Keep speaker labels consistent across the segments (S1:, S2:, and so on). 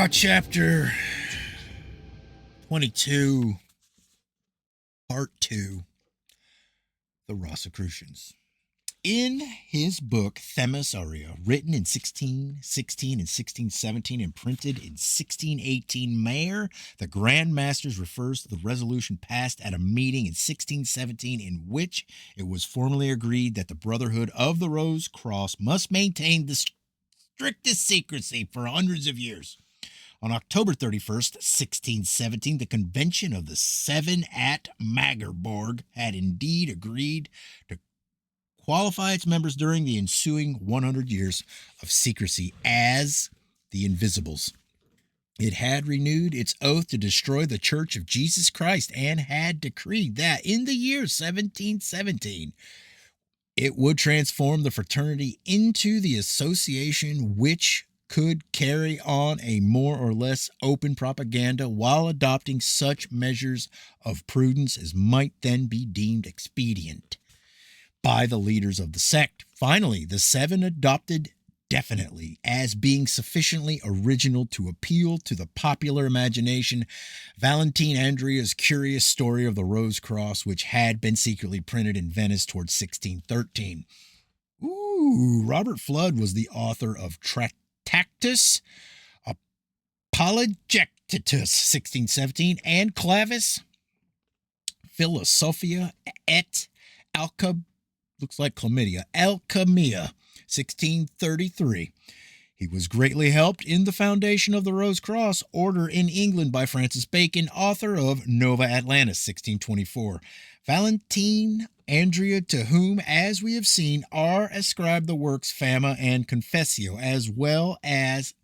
S1: Chapter 22, Part 2, The Rosicrucians. In his book, Themis Aurea, written in 1616 and 1617 and printed in 1618, Mayer, the Grand Masters, refers to the resolution passed at a meeting in 1617 in which it was formally agreed that the Brotherhood of the Rose Cross must maintain the strictest secrecy for hundreds of years. On October 31st, 1617, the Convention of the Seven at Magdeburg had indeed agreed to qualify its members during the ensuing 100 years of secrecy as the Invisibles. It had renewed its oath to destroy the Church of Jesus Christ and had decreed that in the year 1717, it would transform the fraternity into the association which could carry on a more or less open propaganda while adopting such measures of prudence as might then be deemed expedient by the leaders of the sect. Finally, the seven adopted definitely as being sufficiently original to appeal to the popular imagination Valentine Andrea's curious story of the Rose Cross, which had been secretly printed in Venice towards 1613. Robert Flood was the author of Tractatus Apologetitus, 1617, and Clavis Philosophia et Alchemia, 1633. He was greatly helped in the foundation of the Rose Cross Order in England by Francis Bacon, author of Nova Atlantis, 1624. Valentine Andrea, to whom, as we have seen, are ascribed the works Fama and Confessio, as well as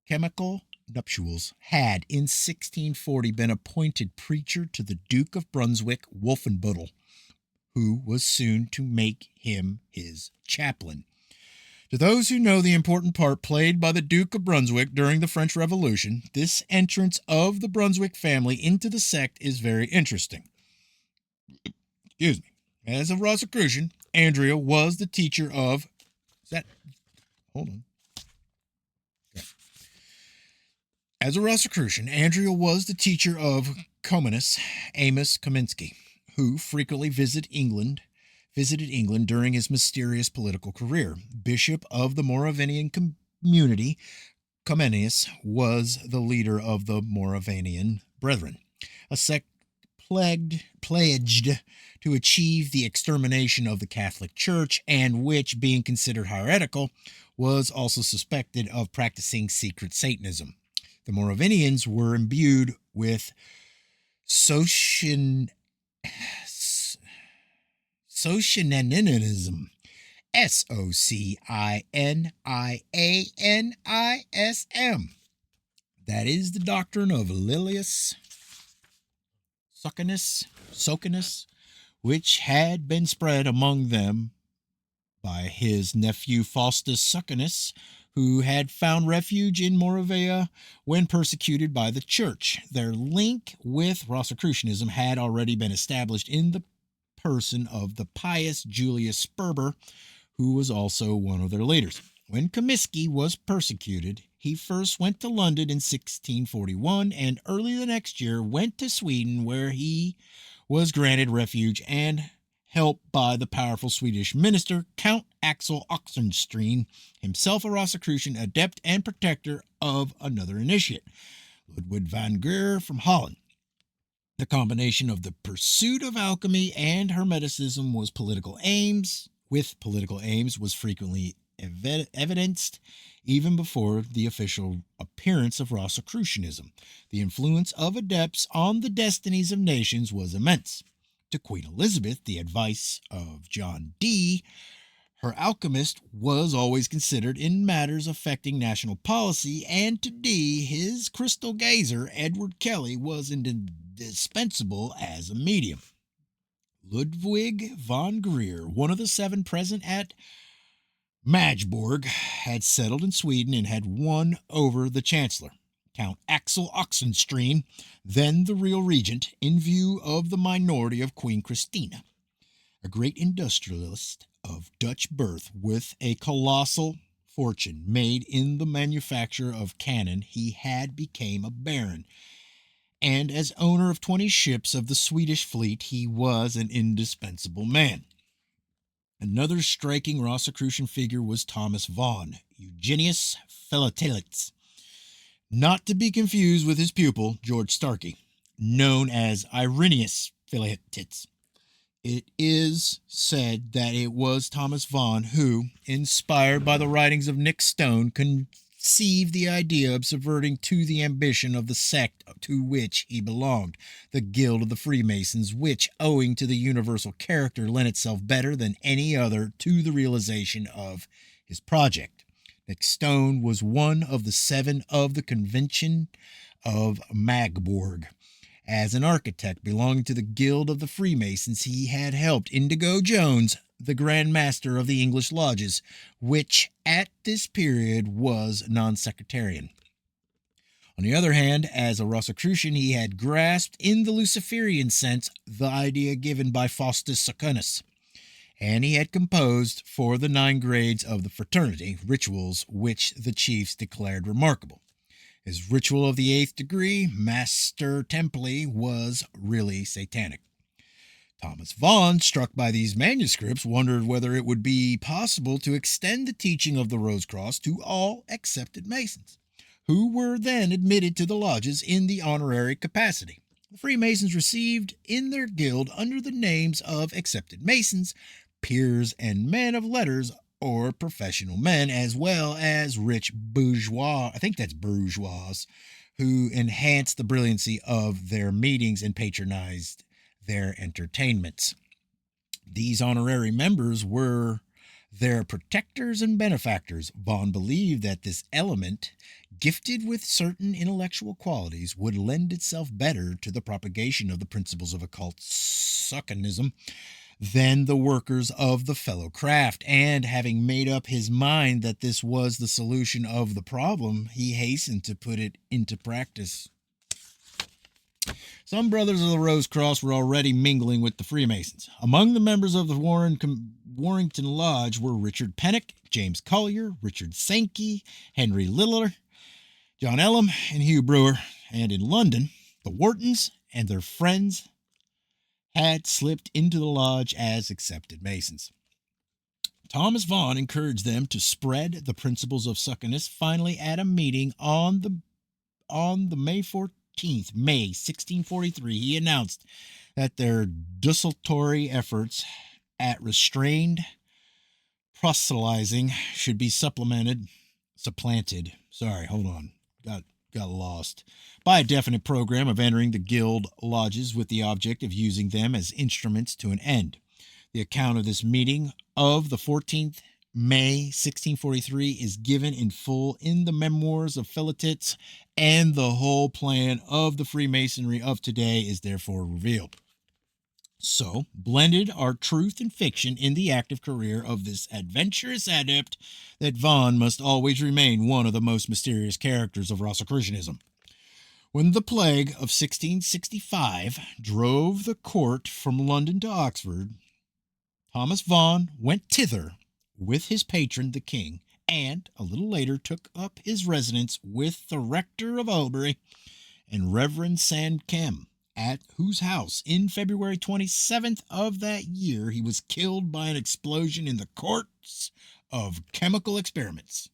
S1: Chemical Nuptials, had in 1640 been appointed preacher to the Duke of Brunswick, Wolfenbüttel, who was soon to make him his chaplain. To those who know the important part played by the Duke of Brunswick during the French Revolution, this entrance of the Brunswick family into the sect is very interesting. As a Rosicrucian, Andrea was the teacher of... As a Rosicrucian, Andrea was the teacher of Comenius Amos Kaminsky, who frequently visited England during his mysterious political career. Bishop of the Moravian community, Comenius was the leader of the Moravian Brethren, a sect pledged to achieve the extermination of the Catholic Church, and which, being considered heretical, was also suspected of practicing secret Satanism. The Moravians were imbued with Socinianism, Socinianism. That is the doctrine of Lilius Socinus, which had been spread among them by his nephew Faustus Socinus, who had found refuge in Moravia when persecuted by the church. Their link with Rosicrucianism had already been established in the person of the pious Julius Sperber, who was also one of their leaders. When Comiskey was persecuted, he first went to London in 1641 and early the next year went to Sweden, where he was granted refuge and help by the powerful Swedish minister Count Axel Oxenstierna, himself a Rosicrucian adept and protector of another initiate, Ludwig van Geer from Holland. The combination of the pursuit of alchemy and Hermeticism was was frequently evidenced even before the official appearance of Rosicrucianism. The influence of adepts on the destinies of nations was immense. To Queen Elizabeth, the advice of John Dee, her alchemist, was always considered in matters affecting national policy, and to Dee, his crystal gazer, Edward Kelly, was indispensable as a medium. Ludwig von Geer, one of the seven present at Magdeburg, had settled in Sweden and had won over the Chancellor, Count Axel Oxenstierna, then the real regent, in view of the minority of Queen Christina, a great industrialist of Dutch birth with a colossal fortune made in the manufacture of cannon, he had become a baron, and as owner of 20 ships of the Swedish fleet, he was an indispensable man. Another striking Rosicrucian figure was Thomas Vaughan, Eugenius Philatelics, not to be confused with his pupil, George Starkey, known as Irenaeus Philatelics. It is said that it was Thomas Vaughan who, inspired by the writings of Nick Stone, conceived the idea of subverting to the ambition of the sect to which he belonged, the Guild of the Freemasons, which, owing to the universal character, lent itself better than any other to the realization of his project. Nick Stone was one of the 7 of the Convention of Magdeburg. As an architect belonging to the Guild of the Freemasons, he had helped Indigo Jones, the Grand Master of the English Lodges, which at this period was non-sectarian. On the other hand, as a Rosicrucian, he had grasped in the Luciferian sense the idea given by Faustus Socinus, and he had composed for the 9 grades of the fraternity rituals which the chiefs declared remarkable. His ritual of the 8th degree, Master Templi, was really satanic. Thomas Vaughan, struck by these manuscripts, wondered whether it would be possible to extend the teaching of the Rose Cross to all accepted Masons, who were then admitted to the lodges in the honorary capacity. The Freemasons received in their guild under the names of accepted Masons, peers, and men of letters or professional men, as well as rich bourgeois, I think that's bourgeois, who enhanced the brilliancy of their meetings and patronized their entertainments. These honorary members were their protectors and benefactors. Vaughan believed that this element, gifted with certain intellectual qualities, would lend itself better to the propagation of the principles of occult Socinism than the workers of the fellow craft, and having made up his mind that this was the solution of the problem, he hastened to put it into practice. Some brothers of the Rose Cross were already mingling with the Freemasons. Among the members of the Warrington Lodge were Richard Pennock, James Collier, Richard Sankey, Henry Littler, John Ellum, and Hugh Brewer, and in London, the Whartons and their friends had slipped into the lodge as accepted Masons. Thomas Vaughan encouraged them to spread the principles of Socinus. Finally, at a meeting on the May 14th, May 1643, he announced that their desultory efforts at restrained proselytizing should be supplanted. Got lost. By a definite program of entering the guild lodges with the object of using them as instruments to an end. The account of this meeting of the 14th May 1643 is given in full in the memoirs of Philatelics, and the whole plan of the Freemasonry of today is therefore revealed. So, blended are truth and fiction in the active career of this adventurous adept that Vaughan must always remain one of the most mysterious characters of Rosicrucianism. When the plague of 1665 drove the court from London to Oxford, Thomas Vaughan went thither with his patron the king, and a little later took up his residence with the rector of Albury and Reverend Sandcam, at whose house, in February 27th of that year, he was killed by an explosion in the courts of chemical experiments.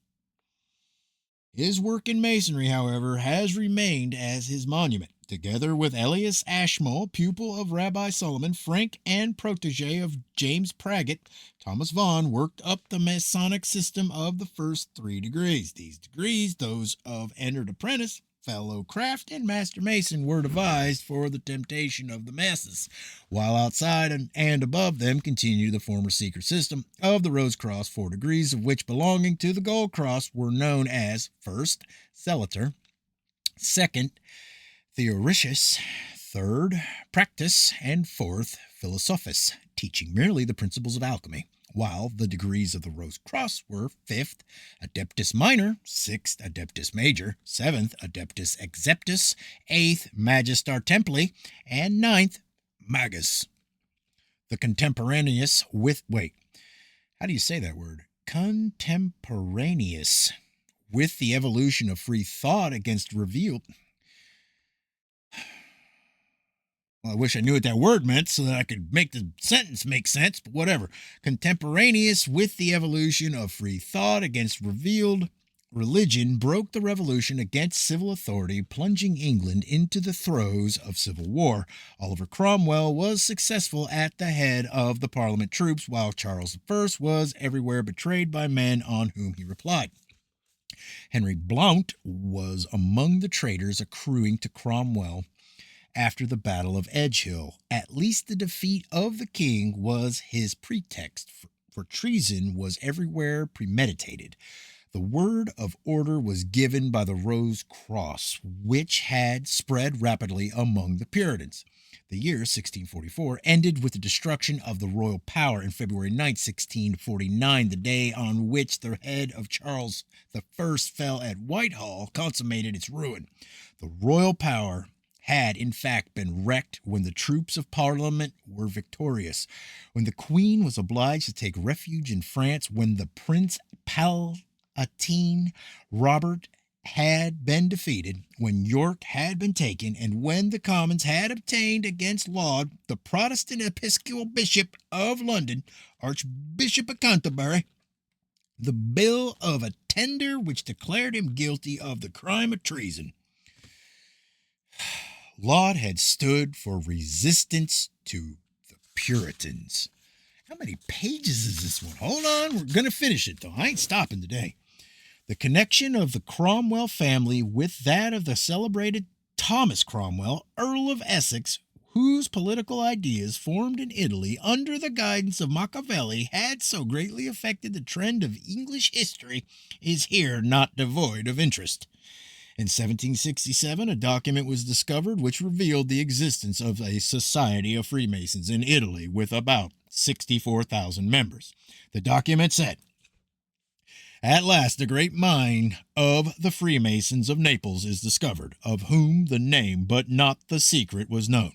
S1: His work in masonry, however, has remained as his monument. Together with Elias Ashmole, pupil of Rabbi Solomon Frank and protege of James Praggett, Thomas Vaughan worked up the Masonic system of the first 3 degrees. These degrees, those of entered apprentice, fellow craft, and master mason, were devised for the temptation of the masses, while outside and above them continued the former secret system of the Rose Cross, 4 degrees of which, belonging to the Gold Cross, were known as first, Cellator, second, Theoretius, third, Practice, and fourth, Philosophus, teaching merely the principles of alchemy, while the degrees of the Rose Cross were 5th, Adeptus Minor, 6th, Adeptus Major, 7th, Adeptus Exceptus, 8th, Magister Templi, and 9th, Magus. The contemporaneous with, how do you say that word? contemporaneous with the evolution of free thought against revealed. Well, I wish I knew what that word meant so that I could make the sentence make sense, but whatever. Contemporaneous with the evolution of free thought against revealed religion broke the revolution against civil authority, plunging England into the throes of civil war. Oliver Cromwell was successful at the head of the Parliament troops, while Charles I was everywhere betrayed by men on whom he relied. Henry Blount was among the traitors accruing to Cromwell after the Battle of Edgehill. At least the defeat of the king was his pretext, for treason was everywhere premeditated. The word of order was given by the Rose Cross, which had spread rapidly among the Puritans. The year 1644 ended with the destruction of the royal power in February 9, 1649, the day on which the head of Charles I fell at Whitehall consummated its ruin. The royal power had in fact been wrecked when the troops of Parliament were victorious, when the Queen was obliged to take refuge in France, when the Prince Palatine Robert had been defeated, when York had been taken, and when the Commons had obtained against Laud, the Protestant Episcopal Bishop of London, Archbishop of Canterbury, the bill of attainder which declared him guilty of the crime of treason. Laud had stood for resistance to the Puritans. How many pages is this one? Hold on, we're going to finish it, though. I ain't stopping today. The connection of the Cromwell family with that of the celebrated Thomas Cromwell, Earl of Essex, whose political ideas formed in Italy under the guidance of Machiavelli had so greatly affected the trend of English history, is here not devoid of interest. In 1767, a document was discovered which revealed the existence of a society of Freemasons in Italy with about 64,000 members. The document said, "At last the great mine of the Freemasons of Naples is discovered, of whom the name but not the secret was known.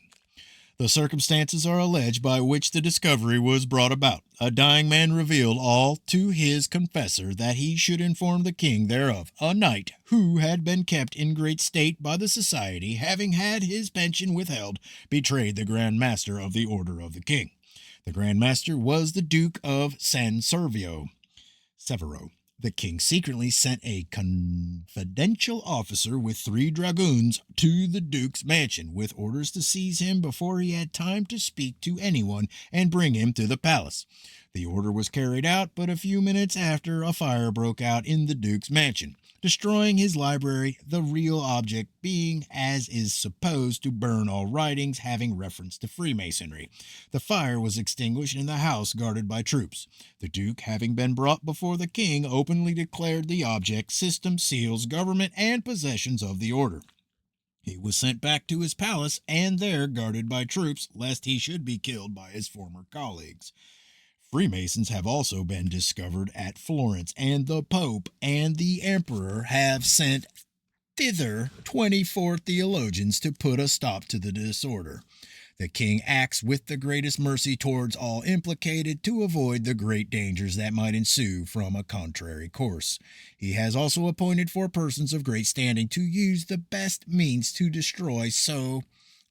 S1: The circumstances are alleged by which the discovery was brought about. A dying man revealed all to his confessor that he should inform the king thereof. A knight, who had been kept in great state by the society, having had his pension withheld, betrayed the Grand Master of the Order of the King. The Grand Master was the Duke of San Severo. The king secretly sent a confidential officer with 3 dragoons to the duke's mansion, with orders to seize him before he had time to speak to anyone and bring him to the palace. The order was carried out, but a few minutes after a fire broke out in the duke's mansion, destroying his library, the real object being, as is supposed, to burn all writings having reference to Freemasonry. The fire was extinguished in the house guarded by troops. The duke, having been brought before the king, openly declared the object, system, seals, government, and possessions of the order. He was sent back to his palace, and there guarded by troops, lest he should be killed by his former colleagues. Freemasons have also been discovered at Florence, and the Pope and the Emperor have sent thither 24 theologians to put a stop to the disorder. The king acts with the greatest mercy towards all implicated to avoid the great dangers that might ensue from a contrary course. He has also appointed 4 persons of great standing to use the best means to destroy so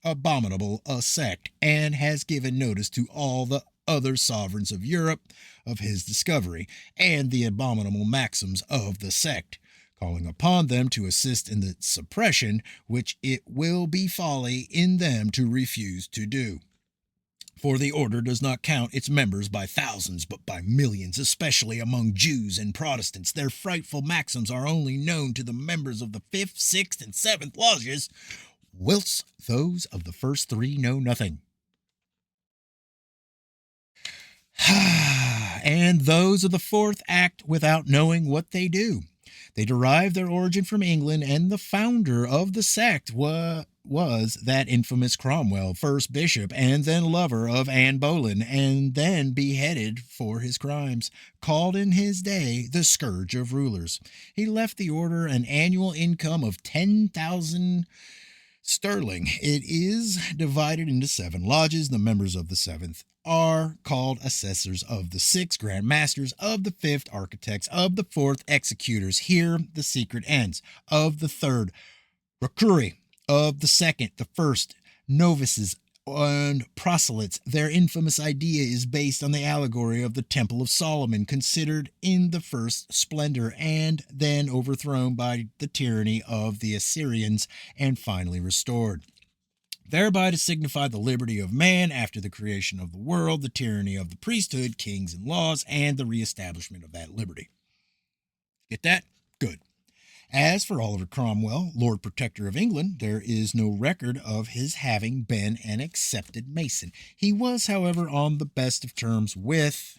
S1: abominable a sect, and has given notice to all the other sovereigns of Europe of his discovery and the abominable maxims of the sect, calling upon them to assist in the suppression which it will be folly in them to refuse to do. For the order does not count its members by thousands, but by millions, especially among Jews and Protestants. Their frightful maxims are only known to the members of the 5th, 6th, and 7th lodges, whilst those of the first 3 know nothing. And those of the 4th act without knowing what they do. They derive their origin from England, and the founder of the sect was that infamous Cromwell, first bishop and then lover of Anne Boleyn, and then beheaded for his crimes, called in his day the scourge of rulers. He left the order an annual income of 10,000 Sterling. It is divided into 7 lodges. The members of the 7th are called assessors of the 6th, grand masters of the 5th, architects of the 4th, executors. Here the secret ends. Of the 3rd, Rokuri. Of the 2nd, the 1st, novices and proselytes. Their infamous idea is based on the allegory of the Temple of Solomon, considered in the first splendor and then overthrown by the tyranny of the Assyrians and finally restored, thereby to signify the liberty of man after the creation of the world, the tyranny of the priesthood, kings, and laws, and the reestablishment of that liberty. Get that? Good. As for Oliver Cromwell, Lord Protector of England, there is no record of his having been an accepted Mason. He was, however, on the best of terms with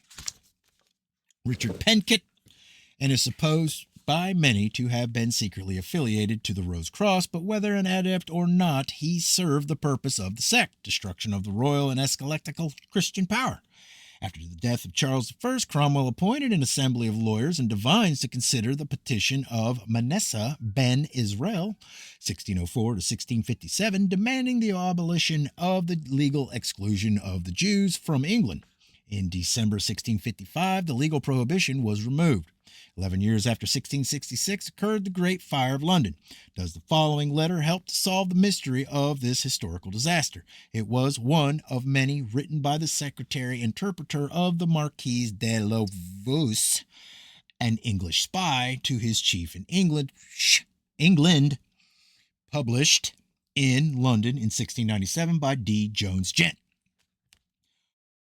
S1: Richard Penkett and is supposed by many to have been secretly affiliated to the Rose Cross, but whether an adept or not, he served the purpose of the sect, destruction of the royal and eschatological Christian power. After the death of Charles I, Cromwell appointed an assembly of lawyers and divines to consider the petition of Manasseh ben Israel, 1604 to 1657, demanding the abolition of the legal exclusion of the Jews from England. In December 1655, the legal prohibition was removed. 11 years after 1666 occurred the Great Fire of London. Does the following letter help to solve the mystery of this historical disaster? It was one of many written by the secretary-interpreter of the Marquis de Lovus, an English spy, to his chief in England, published in London in 1697 by D. Jones Gent.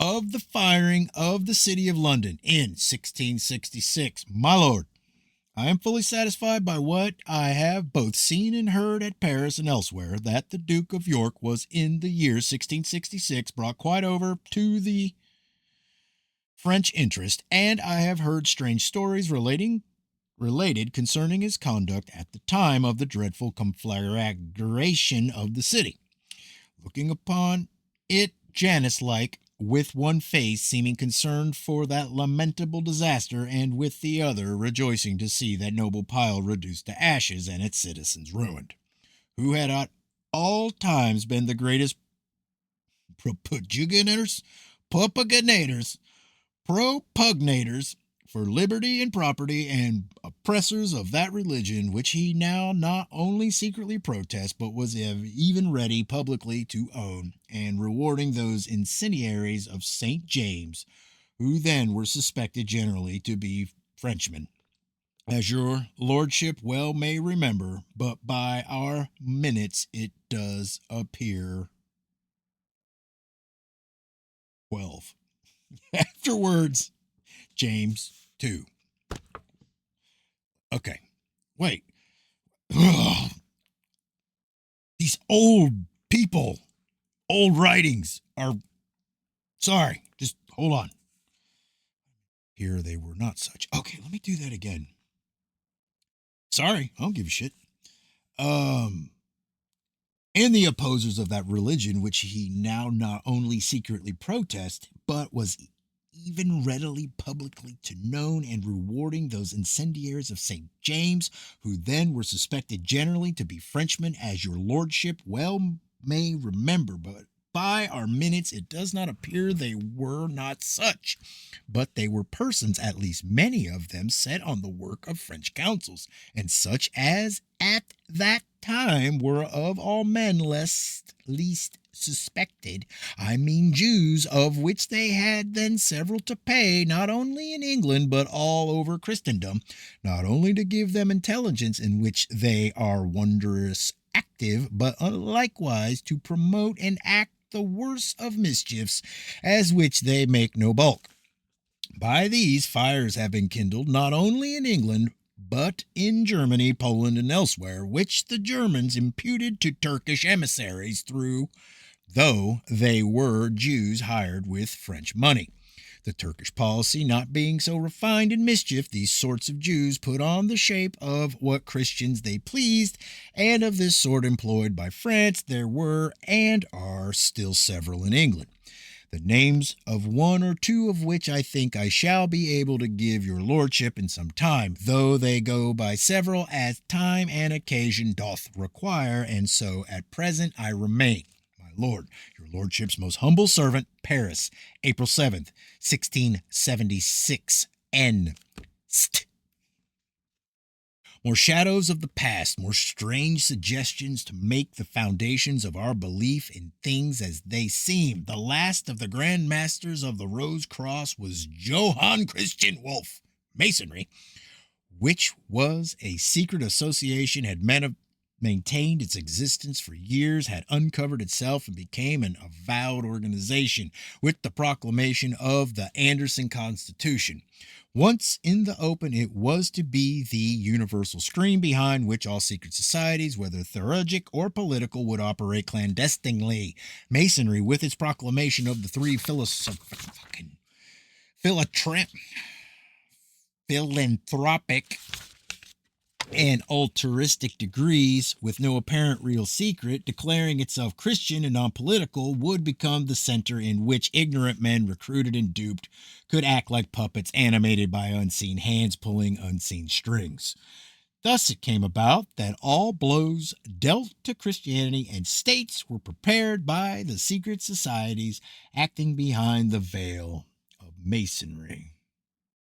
S1: Of the firing of the city of London in 1666, my lord, I am fully satisfied by what I have both seen and heard at Paris and elsewhere, that the Duke of York was in the year 1666 brought quite over to the French interest, and I have heard strange stories related concerning his conduct at the time of the dreadful conflagration of the city. Looking upon it Janus-like, with one face seeming concerned for that lamentable disaster, and with the other rejoicing to see that noble pile reduced to ashes and its citizens ruined, who had at all times been the greatest propugnators for liberty and property, and oppressors of that religion which he now not only secretly protests, but was even ready publicly to own, and rewarding those incendiaries of St. James, who then were suspected generally to be Frenchmen, as your lordship well may remember, but by our minutes it does appear 12. Afterwards, James 2. Okay, wait. Ugh. These old people, old writings are... Sorry, just hold on. Here they were not such. Okay, let me do that again. Sorry, I don't give a shit. And the opposers of that religion, which he now not only secretly protests, but was even readily publicly to known, and rewarding those incendiaries of St. James, who then were suspected generally to be Frenchmen, as your lordship well may remember, but by our minutes it does not appear they were not such, but they were persons, at least many of them, set on the work of French councils, and such as at that time were of all men least suspected, I mean Jews, of which they had then several to pay, not only in England, but all over Christendom, not only to give them intelligence, in which they are wondrous active, but likewise to promote and act the worst of mischiefs, as which they make no bulk. By these fires have been kindled, not only in England, but in Germany, Poland, and elsewhere, which the Germans imputed to Turkish emissaries though they were Jews hired with French money. The Turkish policy not being so refined in mischief, these sorts of Jews put on the shape of what Christians they pleased, and of this sort employed by France there were and are still several in England. the names of one or two of which I think I shall be able to give your lordship in some time, though they go by several as time and occasion doth require, and so at present I remain, my lord, your lordship's most humble servant, Paris, April 7th, 1676, N. St. More shadows of the past, more strange suggestions to make the foundations of our belief in things as they seem. The last of the Grand Masters of the Rose Cross was Johann Christian Wolff, Masonry, which was a secret association, had maintained its existence for years, had uncovered itself and became an avowed organization with the proclamation of the Anderson Constitution. Once in the open, it was to be the universal screen behind which all secret societies, whether theurgic or political, would operate clandestinely. Masonry, with its proclamation of the three philanthropic and altruistic degrees, with no apparent real secret, declaring itself Christian and non-political, would become the center in which ignorant men, recruited and duped, could act like puppets animated by unseen hands pulling unseen strings. Thus it came about that all blows dealt to Christianity and states were prepared by the secret societies acting behind the veil of Masonry.